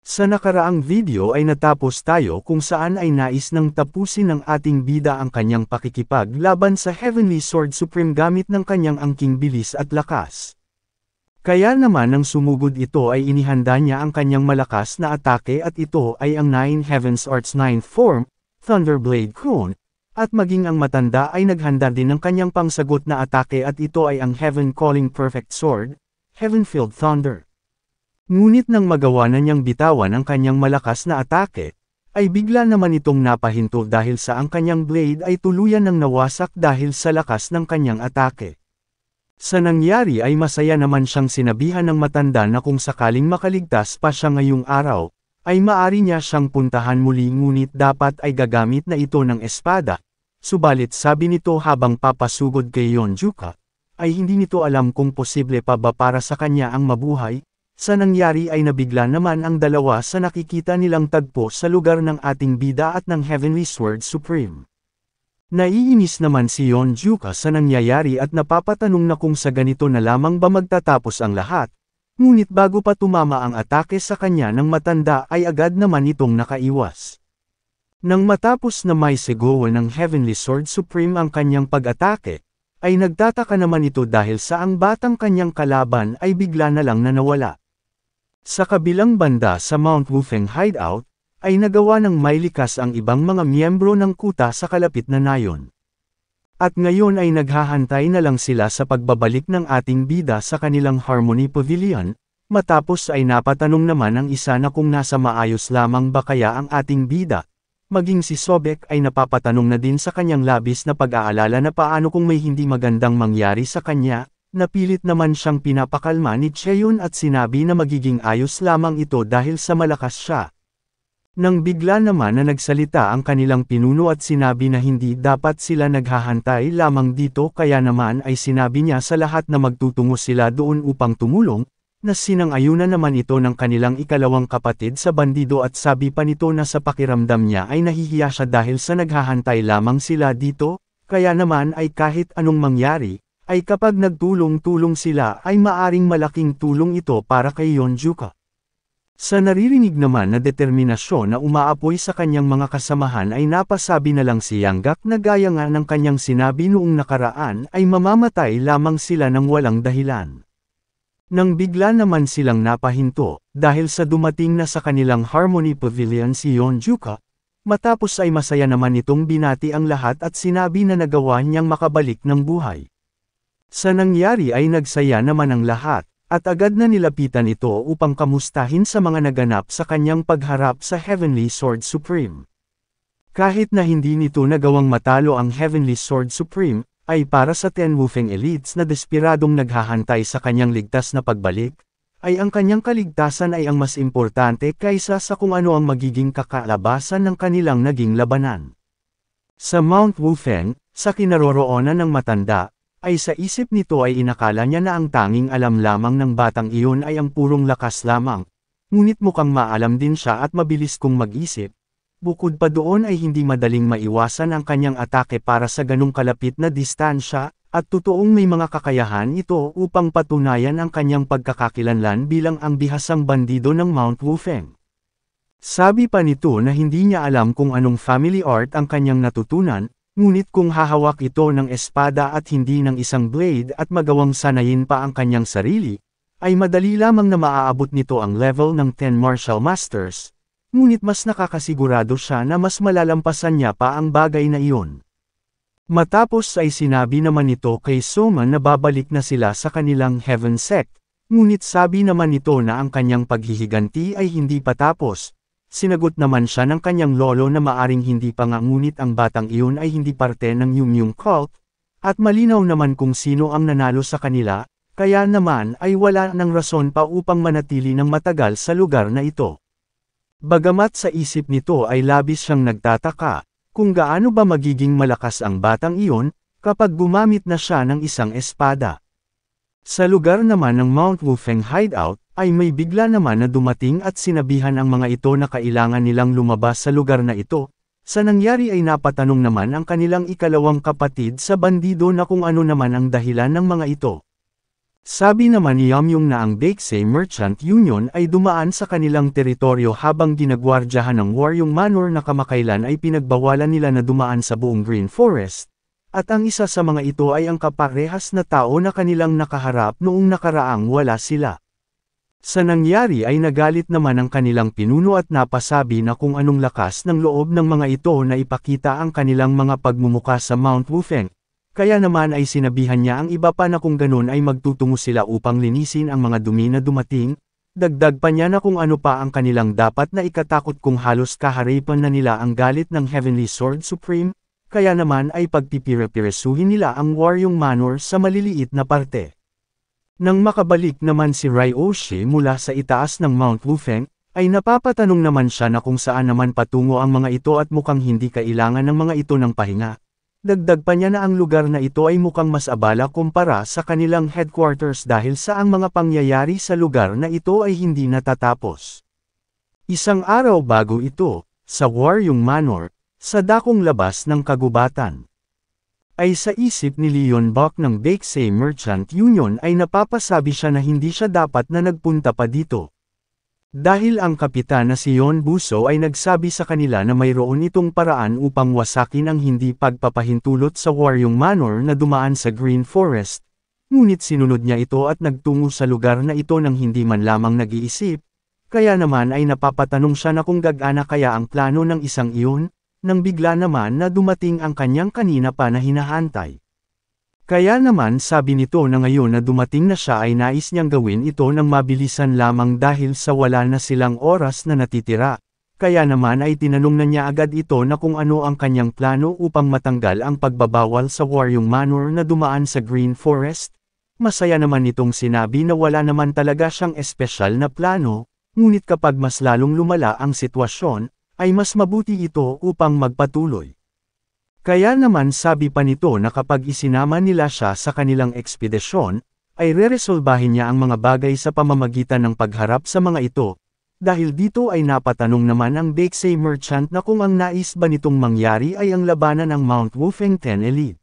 Sa nakaraang video ay natapos tayo kung saan ay nais ng tapusin ng ating bida ang kanyang pakikipaglaban sa Heavenly Sword Supreme gamit ng kanyang angking bilis at lakas. Kaya naman nang sumugod ito ay inihanda niya ang kanyang malakas na atake at ito ay ang Nine Heavens Arts 9th form, Thunderblade Clone, at maging ang matanda ay naghanda din ng kanyang pangsagot na atake at ito ay ang Heaven Calling Perfect Sword, Heaven-Filled Thunder. Ngunit nang magawa na niyang bitawan ang kanyang malakas na atake, ay bigla naman itong napahinto dahil sa ang kanyang blade ay tuluyan ng nawasak dahil sa lakas ng kanyang atake. Sa nangyari ay masaya naman siyang sinabihan ng matanda na kung sakaling makaligtas pa siya ngayong araw, ay maari niya siyang puntahan muli ngunit dapat ay gagamit na ito ng espada. Subalit sabi nito habang papasugod kay Yonjuka, ay hindi nito alam kung posible pa ba para sa kanya ang mabuhay. Sa nangyari ay nabigla naman ang dalawa sa nakikita nilang tagpo sa lugar ng ating bida at ng Heavenly Sword Supreme. Naiinis naman si Yonjuka sa nangyayari at napapatanong na kung sa ganito na lamang ba magtatapos ang lahat, ngunit bago pa tumama ang atake sa kanya ng matanda ay agad naman itong nakaiwas. Nang matapos na may sigawan ng Heavenly Sword Supreme ang kanyang pag-atake, ay nagtataka naman ito dahil sa ang batang kanyang kalaban ay bigla na lang nawala. Sa kabilang banda sa Mount Wufeng hideout, ay nagawa ng may likas ang ibang mga miyembro ng kuta sa kalapit na nayon. At ngayon ay naghahantay na lang sila sa pagbabalik ng ating bida sa kanilang Harmony Pavilion, matapos ay napatanong naman ang isa na kung nasa maayos lamang ba kaya ang ating bida. Maging si Sobek ay napapatanong na din sa kanyang labis na pag-aalala na paano kung may hindi magandang mangyari sa kanya. Napilit naman siyang pinapakalma ni Cheon at sinabi na magiging ayos lamang ito dahil sa malakas siya. Nang bigla naman na nagsalita ang kanilang pinuno at sinabi na hindi dapat sila naghahantay lamang dito kaya naman ay sinabi niya sa lahat na magtutungo sila doon upang tumulong, na sinang-ayunan naman ito ng kanilang ikalawang kapatid sa bandido at sabi pa nito na sa pakiramdam niya ay nahihiya siya dahil sa naghahantay lamang sila dito, kaya naman ay kahit anong mangyari, ay kapag nagtulong-tulong sila ay maaring malaking tulong ito para kay Yonjuka. Sa naririnig naman na determinasyon na umaapoy sa kanyang mga kasamahan ay napasabi na lang si Yanggak na gaya nga ng kanyang sinabi noong nakaraan ay mamamatay lamang sila ng walang dahilan. Nang bigla naman silang napahinto, dahil sa dumating na sa kanilang Harmony Pavilion si Yonjuka, matapos ay masaya naman itong binati ang lahat at sinabi na nagawa niyang makabalik ng buhay. Sa nangyari ay nagsaya naman ang lahat, at agad na nilapitan ito upang kamustahin sa mga naganap sa kanyang pagharap sa Heavenly Sword Supreme. Kahit na hindi nito nagawang matalo ang Heavenly Sword Supreme, ay para sa 10 Wufeng elites na despiradong naghahantay sa kanyang ligtas na pagbalik, ay ang kanyang kaligtasan ay ang mas importante kaysa sa kung ano ang magiging kakalabasan ng kanilang naging labanan. Sa Mount Wufeng, sa kinaroroonan ng matanda, ay sa isip nito ay inakala niya na ang tanging alam lamang ng batang iyon ay ang purong lakas lamang, ngunit mukhang maalam din siya at mabilis kong mag-isip. Bukod pa doon ay hindi madaling maiwasan ang kanyang atake para sa ganung kalapit na distansya, at totoong may mga kakayahan ito upang patunayan ang kanyang pagkakakilanlan bilang ang bihasang bandido ng Mount Wufeng. Sabi pa nito na hindi niya alam kung anong family art ang kanyang natutunan, ngunit kung hahawak ito ng espada at hindi ng isang blade at magawang sanayin pa ang kanyang sarili, ay madali lamang na maaabot nito ang level ng 10 martial masters, ngunit mas nakakasigurado siya na mas malalampasan niya pa ang bagay na iyon. Matapos ay sinabi naman nito kay Soma na babalik na sila sa kanilang Heaven Sect, ngunit sabi naman nito na ang kanyang paghihiganti ay hindi pa tapos. Sinagot naman siya ng kanyang lolo na maaring hindi pa nga ngunit ang batang iyon ay hindi parte ng Yum cult, at malinaw naman kung sino ang nanalo sa kanila, kaya naman ay wala ng rason pa upang manatili ng matagal sa lugar na ito. Bagamat sa isip nito ay labis siyang nagtataka, kung gaano ba magiging malakas ang batang iyon, kapag gumamit na siya ng isang espada. Sa lugar naman ng Mount Wufeng hideout, ay may bigla naman na dumating at sinabihan ang mga ito na kailangan nilang lumabas sa lugar na ito. Sa nangyari ay napatanong naman ang kanilang ikalawang kapatid sa bandido na kung ano naman ang dahilan ng mga ito. Sabi naman ni Yamyong na ang Baekse Merchant Union ay dumaan sa kanilang teritoryo habang ginagwardyahan ng Waryong Manor na kamakailan ay pinagbawalan nila na dumaan sa buong Green Forest, at ang isa sa mga ito ay ang kaparehas na tao na kanilang nakaharap noong nakaraang wala sila. Sa nangyari ay nagalit naman ang kanilang pinuno at napasabi na kung anong lakas ng loob ng mga ito na ipakita ang kanilang mga pagmumuka sa Mount Wufeng. Kaya naman ay sinabihan niya ang iba pa na kung ganun ay magtutungo sila upang linisin ang mga dumi na dumating, dagdag pa niya na kung ano pa ang kanilang dapat na ikatakot kung halos kaharipan na nila ang galit ng Heavenly Sword Supreme, kaya naman ay pagpipire-piresuhin nila ang Waryong Manor sa maliliit na parte. Nang makabalik naman si Ryoshi mula sa itaas ng Mount Wufeng, ay napapatanong naman siya na kung saan naman patungo ang mga ito at mukhang hindi kailangan ng mga ito ng pahinga. Dagdag pa niya na ang lugar na ito ay mukhang mas abala kumpara sa kanilang headquarters dahil sa ang mga pangyayari sa lugar na ito ay hindi natatapos. Isang araw bago ito, sa Waryong Manor, sa dakong labas ng kagubatan, ay sa isip ni Leon Bok ng Baekse Merchant Union ay napapasabi siya na hindi siya dapat na nagpunta pa dito. Dahil ang kapitan na si Yon Buso ay nagsabi sa kanila na mayroon itong paraan upang wasakin ang hindi pagpapahintulot sa Waryong Manor na dumaan sa Green Forest, ngunit sinunod niya ito at nagtungo sa lugar na ito nang hindi man lamang nag-iisip, kaya naman ay napapatanong siya na kung gagana kaya ang plano ng isang iyon, nang bigla naman na dumating ang kanyang kanina pa na hinahantay. Kaya naman sabi nito na ngayon na dumating na siya ay nais niyang gawin ito ng mabilisan lamang dahil sa wala na silang oras na natitira. Kaya naman ay tinanong na niya agad ito na kung ano ang kanyang plano upang matanggal ang pagbabawal sa Waryong Manor na dumaan sa Green Forest. Masaya naman itong sinabi na wala naman talaga siyang espesyal na plano, ngunit kapag mas lalong lumala ang sitwasyon, ay mas mabuti ito upang magpatuloy. Kaya naman sabi pa nito na kapag isinama nila siya sa kanilang ekspedisyon, ay reresolbahin niya ang mga bagay sa pamamagitan ng pagharap sa mga ito. Dahil dito ay napatanong naman ang Baekse Merchant na kung ang nais ba nitong mangyari ay ang labanan ng Mount Wufeng 10 Elite.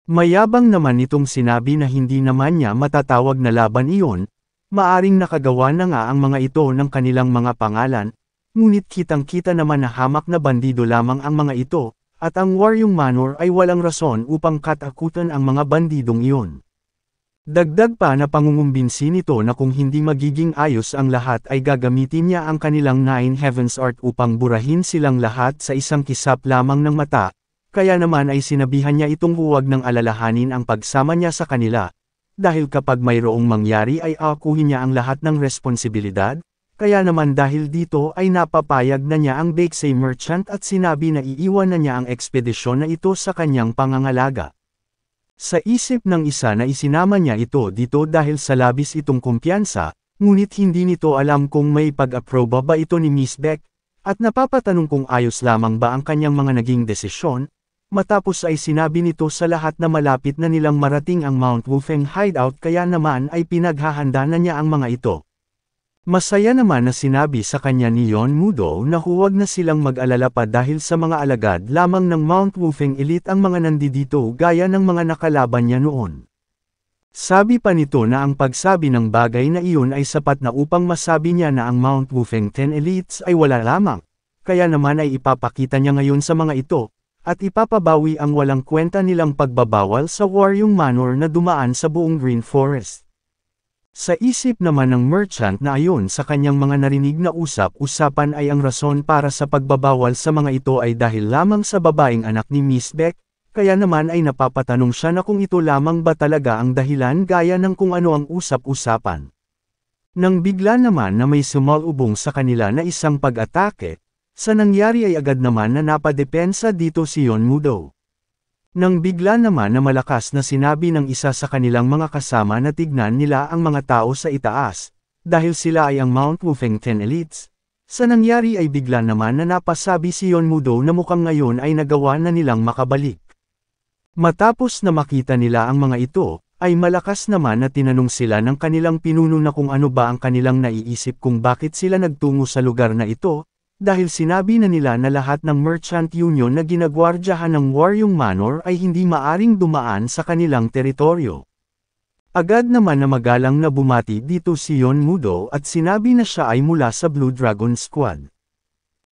Mayabang naman nitong sinabi na hindi naman niya matatawag na laban iyon, maaring nakagawa na nga ang mga ito ng kanilang mga pangalan, ngunit kitang-kita naman na hamak na bandido lamang ang mga ito. At ang Waryong Manor ay walang rason upang katakutan ang mga bandidong iyon. Dagdag pa na pangungumbinsi nito na kung hindi magiging ayos ang lahat ay gagamitin niya ang kanilang Nine Heavens Art upang burahin silang lahat sa isang kisap lamang ng mata, kaya naman ay sinabihan niya itong huwag nang alalahanin ang pagsama niya sa kanila, dahil kapag mayroong mangyari ay akuhin niya ang lahat ng responsibilidad. Kaya naman dahil dito ay napapayag na niya ang Baekse Merchant at sinabi na iiwan na niya ang ekspedisyon na ito sa kanyang pangangalaga. Sa isip ng isa na isinama niya ito dito dahil sa labis itong kumpiyansa, ngunit hindi nito alam kung may pag-aproba ba ito ni Miss Beck, at napapatanong kung ayos lamang ba ang kanyang mga naging desisyon, matapos ay sinabi nito sa lahat na malapit na nilang marating ang Mount Wufeng hideout kaya naman ay pinaghahanda na niya ang mga ito. Masaya naman na sinabi sa kanya ni Yon Mudo na huwag na silang mag-alala pa dahil sa mga alagad lamang ng Mount Wufeng Elite ang mga nandidito gaya ng mga nakalaban niya noon. Sabi pa nito na ang pagsabi ng bagay na iyon ay sapat na upang masabi niya na ang Mount Wufeng 10 Elites ay wala lamang, kaya naman ay ipapakita niya ngayon sa mga ito, at ipapabawi ang walang kwenta nilang pagbabawal sa Waryong Manor na dumaan sa buong Green Forest. Sa isip naman ng merchant na ayon sa kanyang mga narinig na usap-usapan ay ang rason para sa pagbabawal sa mga ito ay dahil lamang sa babaeng anak ni Miss Beck, kaya naman ay napapatanong siya na kung ito lamang ba talaga ang dahilan gaya ng kung ano ang usap-usapan. Nang bigla naman na may sumalubong sa kanila na isang pag-atake, sa nangyari ay agad naman na napadepensa dito si Yon Mudo. Nang bigla naman na malakas na sinabi ng isa sa kanilang mga kasama na tignan nila ang mga tao sa itaas, dahil sila ay ang Mount Wufeng 10 Elites. Sa nangyari ay bigla naman na napasabi si Yon Mudo na mukhang ngayon ay nagawa na nilang makabalik. Matapos na makita nila ang mga ito, ay malakas naman na tinanong sila ng kanilang pinuno na kung ano ba ang kanilang naiisip kung bakit sila nagtungo sa lugar na ito, dahil sinabi na nila na lahat ng Merchant Union na ginagwardyahan ng Waryong Manor ay hindi maaring dumaan sa kanilang teritoryo. Agad naman na magalang na bumati dito si Yon Mudo at sinabi na siya ay mula sa Blue Dragon Squad.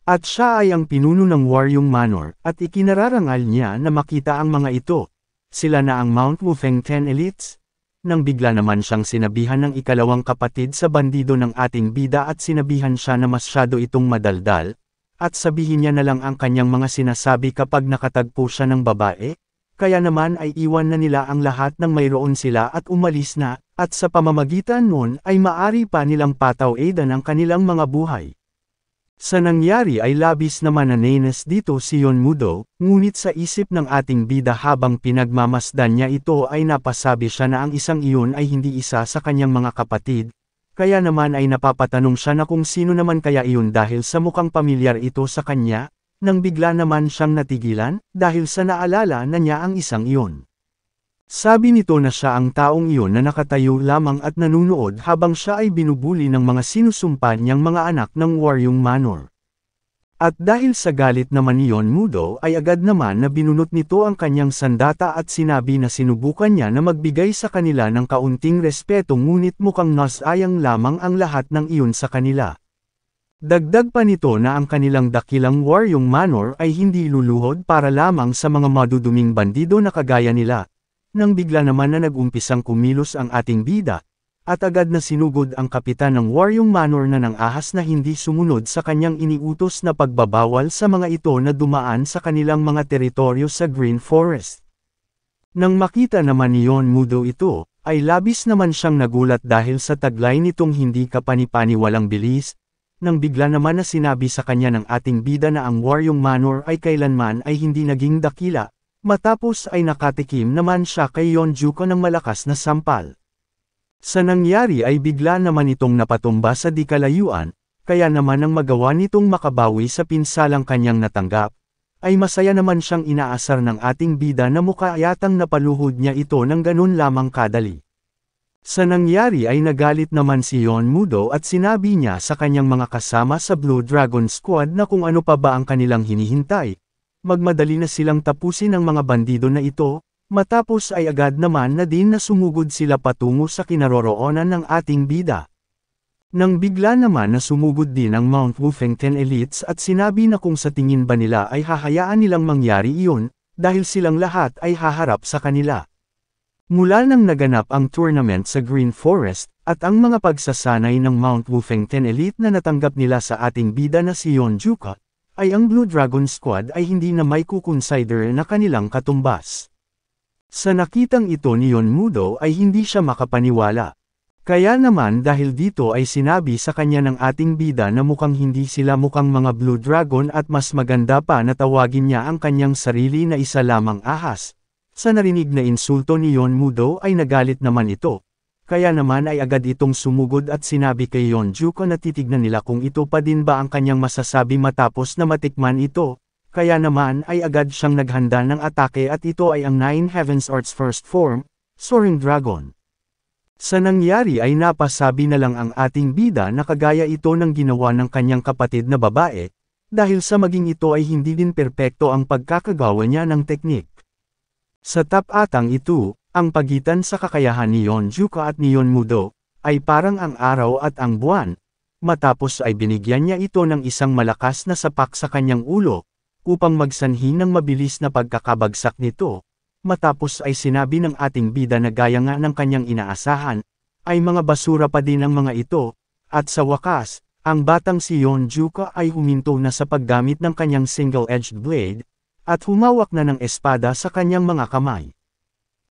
At siya ay ang pinuno ng Waryong Manor, at ikinararangal niya na makita ang mga ito. Sila na ang Mount Wufeng 10 Elites. Nang bigla naman siyang sinabihan ng ikalawang kapatid sa bandido ng ating bida at sinabihan siya na masyado itong madaldal, at sabihin niya na lang ang kanyang mga sinasabi kapag nakatagpo siya ng babae, kaya naman ay iwan na nila ang lahat ng mayroon sila at umalis na, at sa pamamagitan nun ay maari pa nilang pataw-edan ang kanilang mga buhay. Sa nangyari ay labis naman na nainis dito si Yon Mudo, ngunit sa isip ng ating bida habang pinagmamasdan niya ito ay napasabi siya na ang isang iyon ay hindi isa sa kanyang mga kapatid, kaya naman ay napapatanong siya na kung sino naman kaya iyon dahil sa mukhang pamilyar ito sa kanya, nang bigla naman siyang natigilan, dahil sa naalala na niya ang isang iyon. Sabi nito na siya ang taong iyon na nakatayo lamang at nanunood habang siya ay binubuli ng mga sinusumpa niyang mga anak ng Waryong Manor. At dahil sa galit naman ni Yon Mudo ay agad naman na binunot nito ang kanyang sandata at sinabi na sinubukan niya na magbigay sa kanila ng kaunting respeto ngunit mukhang nasayang lamang ang lahat ng iyon sa kanila. Dagdag pa nito na ang kanilang dakilang Waryong Manor ay hindi luluhod para lamang sa mga maduduming bandido na kagaya nila. Nang bigla naman na nag-umpisang kumilos ang ating bida, at agad na sinugod ang kapitan ng Waryong Manor na ng ahas na hindi sumunod sa kanyang iniutos na pagbabawal sa mga ito na dumaan sa kanilang mga teritoryo sa Green Forest. Nang makita naman ni Yon Mudo ito, ay labis naman siyang nagulat dahil sa taglay nitong hindi kapani-paniwalang bilis, nang bigla naman na sinabi sa kanya ng ating bida na ang Waryong Manor ay kailanman ay hindi naging dakila. Matapos ay nakatikim naman siya kay Yon Juko ng malakas na sampal. Sa nangyari ay bigla naman itong napatumba sa di kalayuan, kaya naman ang magawa nitong makabawi sa pinsalang kanyang natanggap, ay masaya naman siyang inaasar ng ating bida na mukha yatang napaluhod niya ito ng ganun lamang kadali. Sa nangyari ay nagalit naman si Yon Mudo at sinabi niya sa kanyang mga kasama sa Blue Dragon Squad na kung ano pa ba ang kanilang hinihintay. Magmadali na silang tapusin ang mga bandido na ito, matapos ay agad naman na din na sumugod sila patungo sa kinaroroonan ng ating bida. Nang bigla naman na sumugod din ang Mount Wufeng 10 Elites at sinabi na kung sa tingin ba nila ay hahayaan nilang mangyari iyon, dahil silang lahat ay haharap sa kanila. Mula nang naganap ang tournament sa Green Forest, at ang mga pagsasanay ng Mount Wufeng 10 Elite na natanggap nila sa ating bida na si Yon Juko, ay ang Blue Dragon Squad ay hindi na may kukonsider na kanilang katumbas. Sa nakitang ito ni Yon Mudo ay hindi siya makapaniwala. Kaya naman dahil dito ay sinabi sa kanya ng ating bida na mukhang hindi sila mukhang mga Blue Dragon at mas maganda pa na tawagin niya ang kanyang sarili na isa lamang ahas. Sa narinig na insulto ni Yon Mudo ay nagalit naman ito. Kaya naman ay agad itong sumugod at sinabi kay Yon Juko na titignan nila kung ito pa din ba ang kanyang masasabi matapos na matikman ito. Kaya naman ay agad siyang naghanda ng atake at ito ay ang Nine Heavens Arts first form, Soaring Dragon. Sa nangyari ay napasabi na lang ang ating bida na kagaya ito ng ginawa ng kanyang kapatid na babae, dahil sa maging ito ay hindi din perpekto ang pagkakagawa niya ng teknik. Sa tapatang ito, ang pagitan sa kakayahan ni Yon Juko at ni Yon Mudo, ay parang ang araw at ang buwan. Matapos ay binigyan niya ito ng isang malakas na sapak sa kanyang ulo, upang magsanhi ng mabilis na pagkakabagsak nito. Matapos ay sinabi ng ating bida na gaya nga ng kanyang inaasahan, ay mga basura pa din ang mga ito, at sa wakas, ang batang si Yon Juko ay huminto na sa paggamit ng kanyang single-edged blade, at humawak na ng espada sa kanyang mga kamay.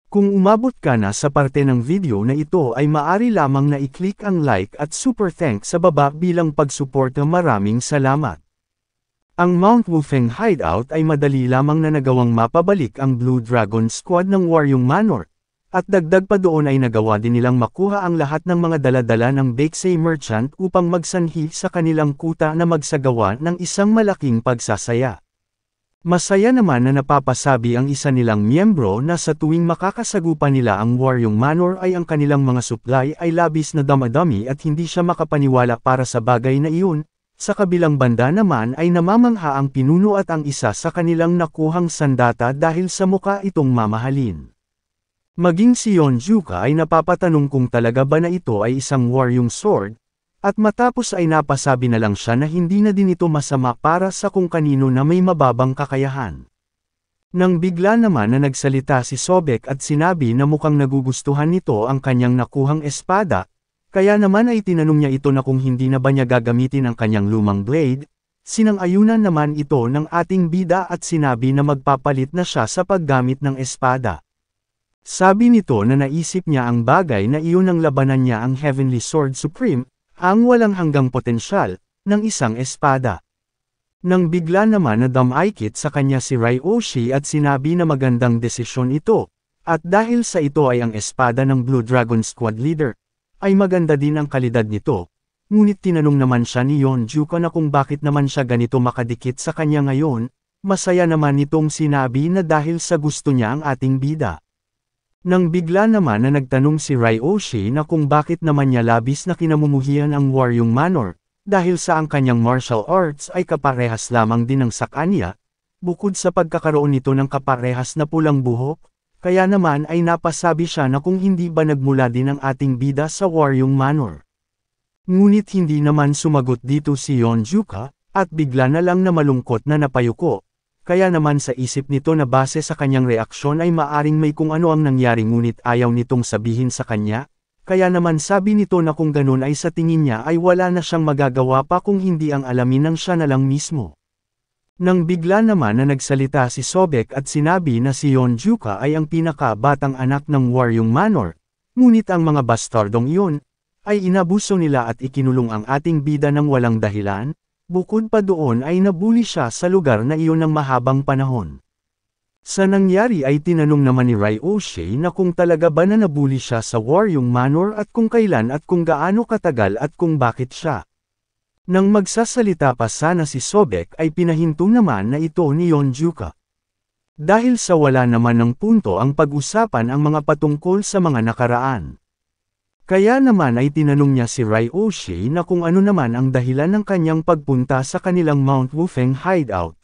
Kung umabot ka na sa parte ng video na ito ay maari lamang na i-click ang like at super thanks sa baba bilang pagsuporta. Maraming salamat. Ang Mount Wufeng hideout ay madali lamang na nagawang mapabalik ang Blue Dragon Squad ng Waryong Manor, at dagdag pa doon ay nagawa din nilang makuha ang lahat ng mga dala-dala ng Baeksay Merchant upang magsanhi sa kanilang kuta na magsagawa ng isang malaking pagsasaya. Masaya naman na napapasabi ang isa nilang miyembro na sa tuwing makakasagupa nila ang Waryong Manor ay ang kanilang mga supply ay labis na damadami at hindi siya makapaniwala para sa bagay na iyon. Sa kabilang banda naman ay namamangha ang pinuno at ang isa sa kanilang nakuhang sandata dahil sa muka itong mamahalin. Maging si Yonjuka ay napapatanong kung talaga ba na ito ay isang waryong sword, at matapos ay napasabi na lang siya na hindi na din ito masama para sa kung kanino na may mababang kakayahan. Nang bigla naman na nagsalita si Sobek at sinabi na mukhang nagugustuhan nito ang kanyang nakuhang espada, kaya naman ay tinanong niya ito na kung hindi na ba niya gagamitin ang kanyang lumang blade, sinang-ayunan naman ito ng ating bida at sinabi na magpapalit na siya sa paggamit ng espada. Sabi nito na naisip niya ang bagay na iyon ang labanan niya ang Heavenly Sword Supreme, ang walang hanggang potensyal, ng isang espada. Nang bigla naman na damaykit sa kanya si Ryoshi at sinabi na magandang desisyon ito, at dahil sa ito ay ang espada ng Blue Dragon Squad Leader, ay maganda din ang kalidad nito, ngunit tinanong naman siya ni Yonjuka na kung bakit naman siya ganito makadikit sa kanya ngayon, masaya naman nitong sinabi na dahil sa gusto niya ang ating bida. Nang bigla naman na nagtanong si Ryoshi na kung bakit naman niya labis na kinamumuhian ang Waryong Manor, dahil sa ang kanyang martial arts ay kaparehas lamang din ng sa kanya, bukod sa pagkakaroon nito ng kaparehas na pulang buhok, kaya naman ay napasabi siya na kung hindi ba nagmula din ang ating bida sa Waryong Manor. Ngunit hindi naman sumagot dito si Yonjuka, at bigla na lang na malungkot na napayuko, kaya naman sa isip nito na base sa kanyang reaksyon ay maaring may kung ano ang nangyari ngunit ayaw nitong sabihin sa kanya, kaya naman sabi nito na kung ganun ay sa tingin niya ay wala na siyang magagawa pa kung hindi ang alamin ng siya na lang mismo. Nang bigla naman na nagsalita si Sobek at sinabi na si Yonjuka ay ang pinaka-batang anak ng Waryong Manor, ngunit ang mga bastardong iyon, ay inabuso nila at ikinulong ang ating bida ng walang dahilan, bukod pa doon ay nabuli siya sa lugar na iyon ng mahabang panahon. Sa nangyari ay tinanong naman ni Ryoshi na kung talaga ba na nabuli siya sa Waryong Manor at kung kailan at kung gaano katagal at kung bakit siya. Nang magsasalita pa sana si Sobek ay pinahinto naman na ito ni Yonjuka. Dahil sa wala naman ng punto ang pag-usapan ang mga patungkol sa mga nakaraan. Kaya naman ay tinanong niya si Ryoshi na kung ano naman ang dahilan ng kanyang pagpunta sa kanilang Mount Wufeng hideout.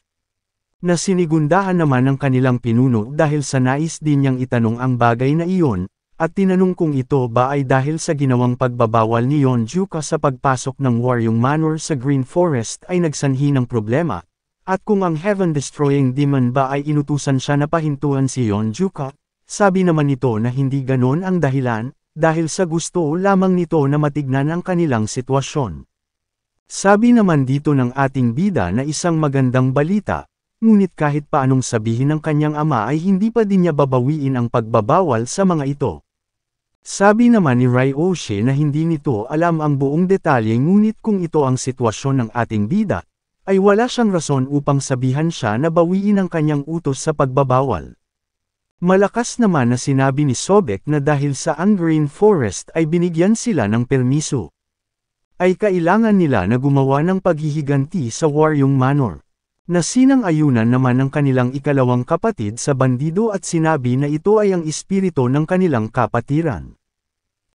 Na sinigundahan naman ng kanilang pinuno dahil sa nais din niyang itanong ang bagay na iyon, at tinanong kung ito ba ay dahil sa ginawang pagbabawal ni Yonjuka sa pagpasok ng Waryong Manor sa Green Forest ay nagsanhi ng problema, at kung ang Heaven-Destroying Demon ba ay inutusan siya na pahintuan si Yonjuka, sabi naman nito na hindi ganon ang dahilan, dahil sa gusto lamang nito na matignan ang kanilang sitwasyon. Sabi naman dito ng ating bida na isang magandang balita, ngunit kahit paanong sabihin ng kanyang ama ay hindi pa din niya babawiin ang pagbabawal sa mga ito. Sabi naman ni Ryoshi na hindi nito alam ang buong detalye ngunit kung ito ang sitwasyon ng ating bida, ay wala siyang rason upang sabihan siya na bawiin ang kanyang utos sa pagbabawal. Malakas naman na sinabi ni Sobek na dahil sa ang Green Forest ay binigyan sila ng permiso, ay kailangan nila na gumawa ng paghihiganti sa Waryong Manor. Na sinang-ayunan naman ng kanilang ikalawang kapatid sa bandido at sinabi na ito ay ang espiritu ng kanilang kapatiran.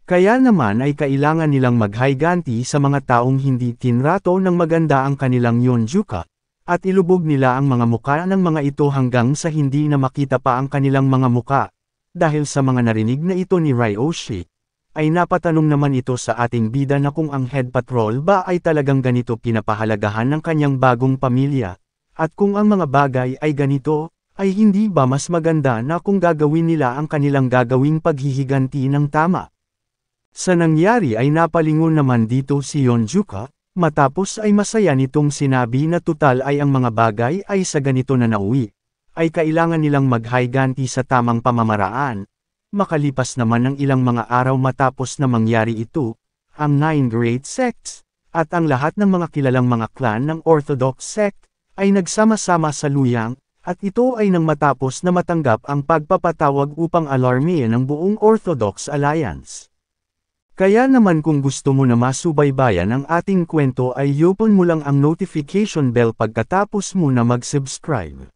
Kaya naman ay kailangan nilang maghiganti sa mga taong hindi tinrato ng maganda ang kanilang Yonjuka, at ilubog nila ang mga muka ng mga ito hanggang sa hindi na makita pa ang kanilang mga muka. Dahil sa mga narinig na ito ni Ryoshi, ay napatanong naman ito sa ating bida na kung ang head patrol ba ay talagang ganito pinapahalagahan ng kanyang bagong pamilya. At kung ang mga bagay ay ganito, ay hindi ba mas maganda na kung gagawin nila ang kanilang gagawing paghihiganti ng tama? Sa nangyari ay napalingon naman dito si Yonjuka, matapos ay masaya nitong sinabi na tutal ay ang mga bagay ay sa ganito na nauwi, ay kailangan nilang maghiganti sa tamang pamamaraan. Makalipas naman ng ilang mga araw matapos na mangyari ito, ang 9 great sects, at ang lahat ng mga kilalang mga clan ng Orthodox sect, ay nagsama-sama sa luyang, at ito ay nang matapos na matanggap ang pagpapatawag upang alarmihin ang buong Orthodox Alliance. Kaya naman kung gusto mo na masubaybayan ang ating kwento ay i-open mo lang ang notification bell pagkatapos mo na mag-subscribe.